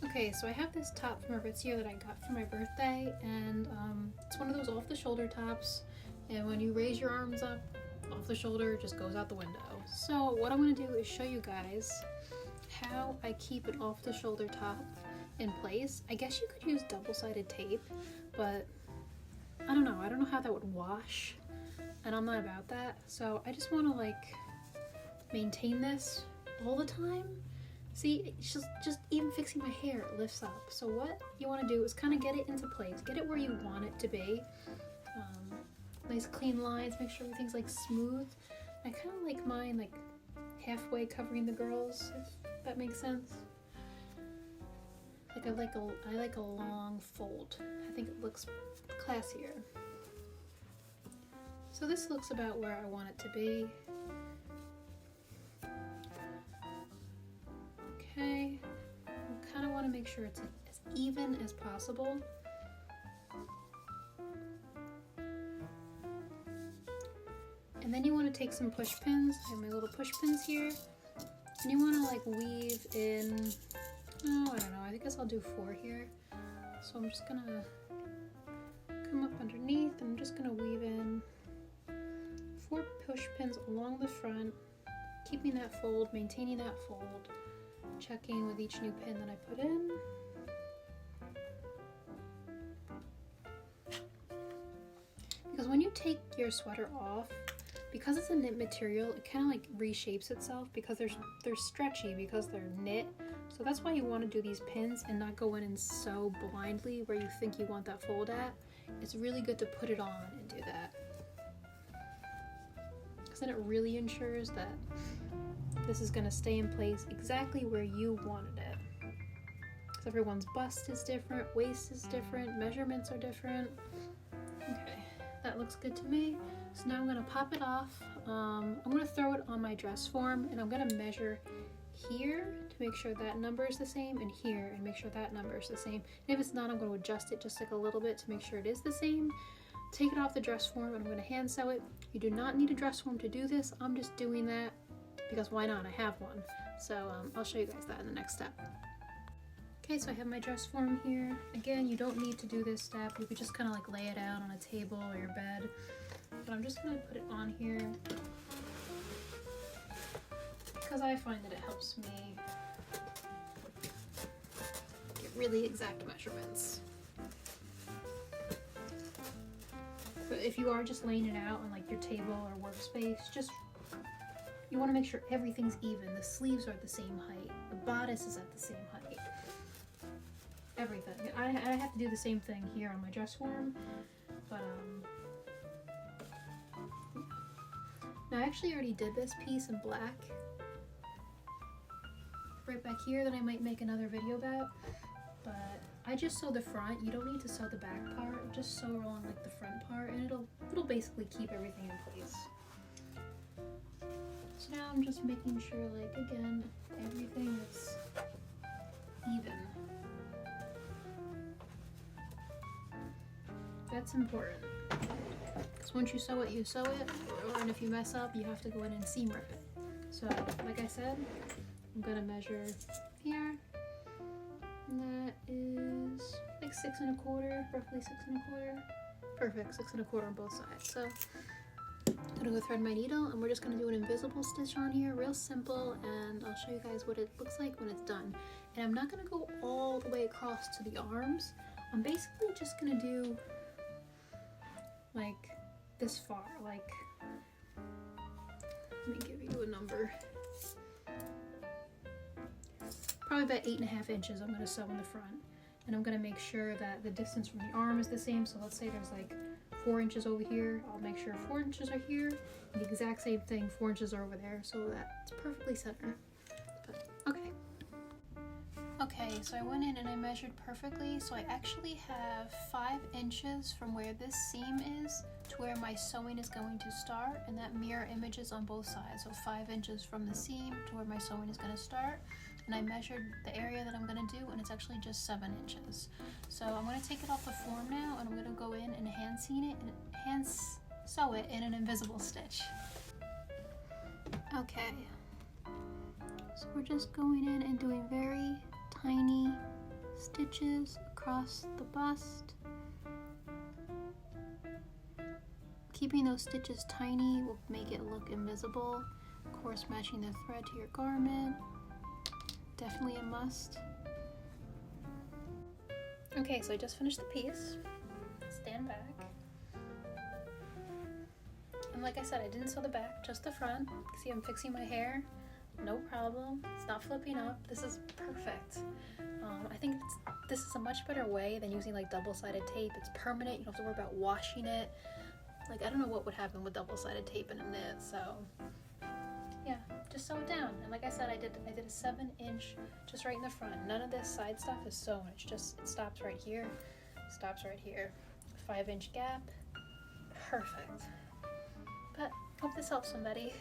Okay, so I have this top from Aritzia that I got for my birthday, and it's one of those off-the-shoulder tops, and when you raise your arms up, off the shoulder, it just goes out the window. So what I'm going to do is show you guys how I keep an off-the-shoulder top in place. I guess you could use double-sided tape, but I don't know how that would wash, and I'm not about that, so I just want to like maintain this all the time. See, it's just even fixing my hair, it lifts up. So what you want to do is kind of get it into place, get it where you want it to be. Nice clean lines, make sure everything's like smooth. I kind of like mine like halfway covering the girls, if that makes sense. Like I like a long fold. I think it looks classier. So this looks about where I want it to be. Okay, I kind of want to make sure it's as even as possible. And then you want to take some push pins. I have my little push pins here. And you want to like weave in, oh, I don't know, I guess I'll do 4 here. So I'm just gonna come up underneath and I'm just gonna weave in 4 push pins along the front, keeping that fold, maintaining that fold. Checking with each new pin that I put in. Because when you take your sweater off, because it's a knit material, it kind of like reshapes itself because they're stretchy because they're knit. So that's why you want to do these pins and not go in and sew blindly where you think you want that fold at. It's really good to put it on and do that. Because then it really ensures that this is going to stay in place exactly where you wanted it. Because everyone's bust is different, waist is different, measurements are different. Okay, that looks good to me. So now I'm going to pop it off. I'm going to throw it on my dress form and I'm going to measure here to make sure that number is the same and here and make sure that number is the same. And if it's not, I'm going to adjust it just like a little bit to make sure it is the same. Take it off the dress form and I'm going to hand sew it. You do not need a dress form to do this. I'm just doing that because why not? I have one. So I'll show you guys that in the next step. Okay, so I have my dress form here. Again, you don't need to do this step. You could just kind of like lay it out on a table or your bed. But I'm just gonna put it on here because I find that it helps me get really exact measurements. But if you are just laying it out on like your table or workspace, you want to make sure everything's even. The sleeves are at the same height. The bodice is at the same height. Everything. I have to do the same thing here on my dress form, but yeah. Now I actually already did this piece in black right back here that I might make another video about, but I just sew the front. You don't need to sew the back part. Just sew along like the front part, and it'll basically keep everything in place. So now I'm just making sure, like, again, everything is even. That's important. Because once you sew it, and if you mess up, you have to go in and seam rip it. So, like I said, I'm gonna measure here. And that is like 6 1/4, roughly 6 1/4. Perfect, 6 1/4 on both sides. So I'm gonna go thread my needle and we're just gonna do an invisible stitch on here, real simple, and I'll show you guys what it looks like when it's done. And I'm not gonna go all the way across to the arms. I'm basically just gonna do like this far, like, let me give you a number. Probably about 8 1/2 inches I'm gonna sew in the front. And I'm gonna make sure that the distance from the arm is the same. So let's say there's like 4 inches over here. I'll make sure 4 inches are here. And the exact same thing, 4 inches are over there. So that's perfectly center. But, okay. Okay, so I went in and I measured perfectly. So I actually have 5 inches from where this seam is to where my sewing is going to start. And that mirror images on both sides. So 5 inches from the seam to where my sewing is gonna start. And I measured the area that I'm gonna do, and it's actually just 7 inches. So I'm gonna take it off the form now, and I'm gonna go in and hand sew it in an invisible stitch. Okay, so we're just going in and doing very tiny stitches across the bust. Keeping those stitches tiny will make it look invisible. Of course, matching the thread to your garment, definitely a must. Okay, so I just finished the piece. Stand back. And like I said, I didn't sew the back, just the front. See, I'm fixing my hair. No problem. It's not flipping up. This is perfect. I think this is a much better way than using like double-sided tape. It's permanent. You don't have to worry about washing it. Like, I don't know what would happen with double-sided tape in a knit, so yeah, just sew it down. And like I said, I did a 7-inch just right in the front. None of this side stuff is sewn. It's just, it stops right here, stops right here. 5-inch gap, perfect. But hope this helps somebody.